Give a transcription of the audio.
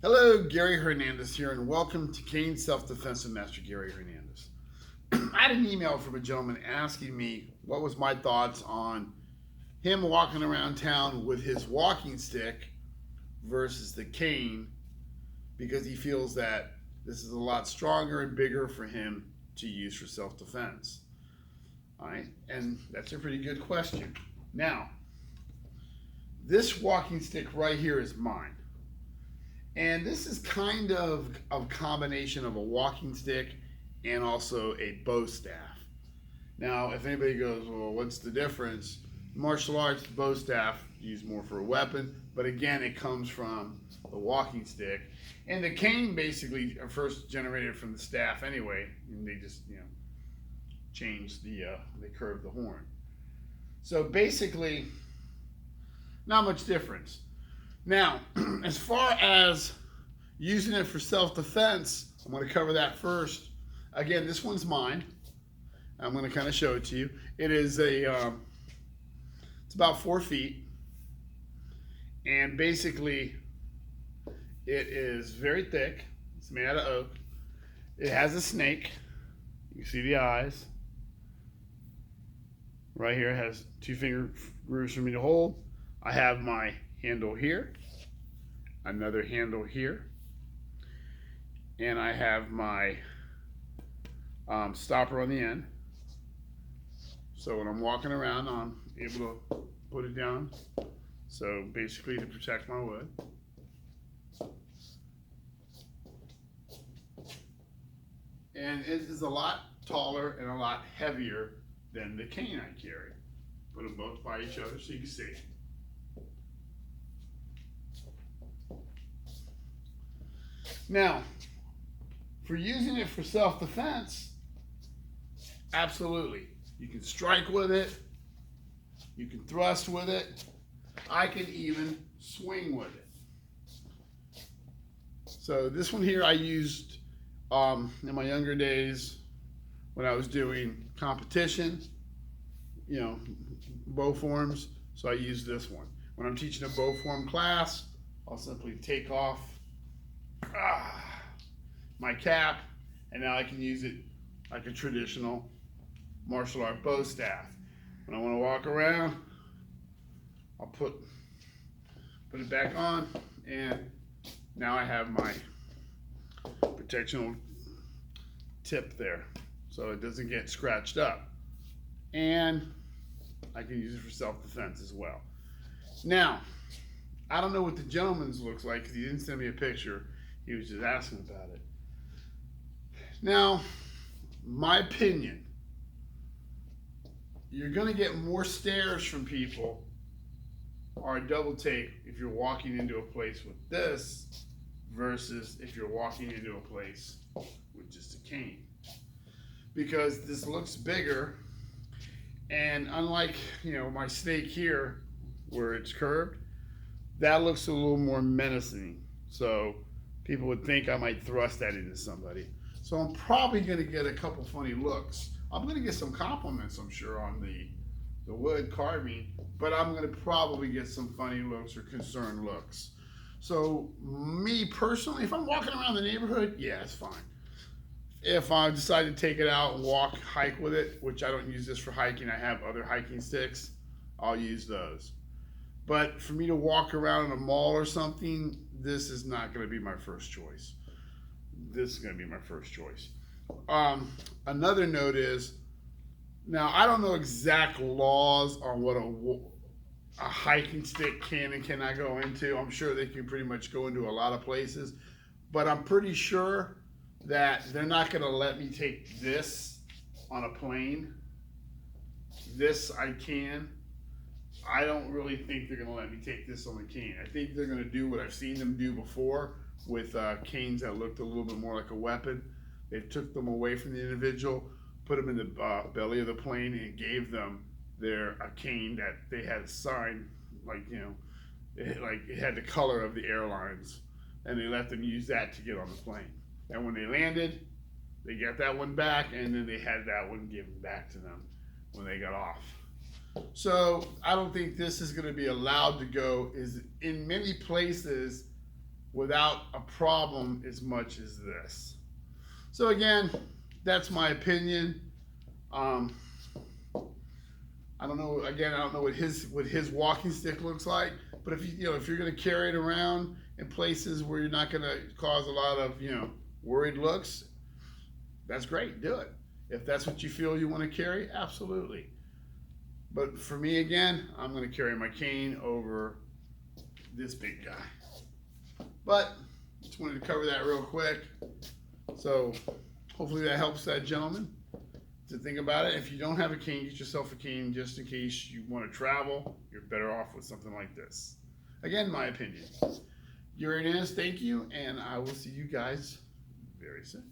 Hello, Gary Hernandez here, and welcome to Kane's Self-Defense with Master Gary Hernandez. I had an email from a gentleman asking me what was my thoughts on him walking around town with his walking stick versus the cane, because he feels that this is a lot stronger and bigger for him to use for self-defense. All right, and that's a pretty good question. Now, this walking stick right here is mine. And this is kind of a combination of a walking stick and also a bow staff. Now, if anybody goes, well, what's the difference? Martial arts, bow staff used more for a weapon, but again, it comes from the walking stick. And the cane basically are first generated from the staff anyway, and they just, changed they curved the horn. So basically, not much difference. Now, as far as using it for self-defense, I'm going to cover that first. Again, this one's mine. I'm going to kind of show it to you. It is it's about 4 feet, and basically, it is very thick. It's made out of oak. It has a snake. You can see the eyes. Right here, it has 2 finger grooves for me to hold. I have my handle here, another handle here, and I have my stopper on the end. So when I'm walking around, I'm able to put it down. So basically to protect my wood. And it is a lot taller and a lot heavier than the cane I carry. Put them both by each other so you can see. Now, for using it for self-defense, absolutely. You can strike with it, you can thrust with it, I can even swing with it. So this one here I used in my younger days when I was doing competition, bow forms, so I used this one. When I'm teaching a bow form class, I'll simply take off my cap, and now I can use it like a traditional martial art bow staff. When I want to walk around, I'll put it back on, and now I have my protectional tip there so it doesn't get scratched up, and I can use it for self-defense as well. Now, I don't know what the gentleman's looks like because he didn't send me a picture. He was just asking about it. Now, my opinion, you're going to get more stares from people or a double take if you're walking into a place with this versus if you're walking into a place with just a cane. Because this looks bigger, and unlike, my snake here where it's curved, that looks a little more menacing. So people would think I might thrust that into somebody. So I'm probably going to get a couple funny looks. I'm going to get some compliments, I'm sure, on the wood carving, but I'm going to probably get some funny looks or concerned looks. So me personally, if I'm walking around the neighborhood, yeah, it's fine. If I decide to take it out and hike with it, which I don't use this for hiking, I have other hiking sticks, I'll use those. But for me to walk around in a mall or something, this is not going to be my first choice. This is going to be my first choice. Another note is, now I don't know exact laws on what a hiking stick can and cannot go into. I'm sure they can pretty much go into a lot of places, but I'm pretty sure that they're not going to let me take this on a plane. This I can. I don't really think they're going to let me take this on the cane. I think they're going to do what I've seen them do before with canes that looked a little bit more like a weapon. They took them away from the individual, put them in the belly of the plane, and gave them a cane that they had signed, it had the color of the airlines, and they let them use that to get on the plane. And when they landed, they got that one back, and then they had that one given back to them when they got off. So I don't think this is going to be allowed to go. In many places, without a problem as much as this. So again, that's my opinion. I don't know. Again, I don't know what his walking stick looks like. But if if you're going to carry it around in places where you're not going to cause a lot of worried looks, that's great. Do it. If that's what you feel you want to carry, absolutely. But for me, again, I'm going to carry my cane over this big guy. But just wanted to cover that real quick. So hopefully that helps that gentleman to think about it. If you don't have a cane, get yourself a cane just in case you want to travel. You're better off with something like this. Again, my opinion. Gary Hernandez, thank you, and I will see you guys very soon.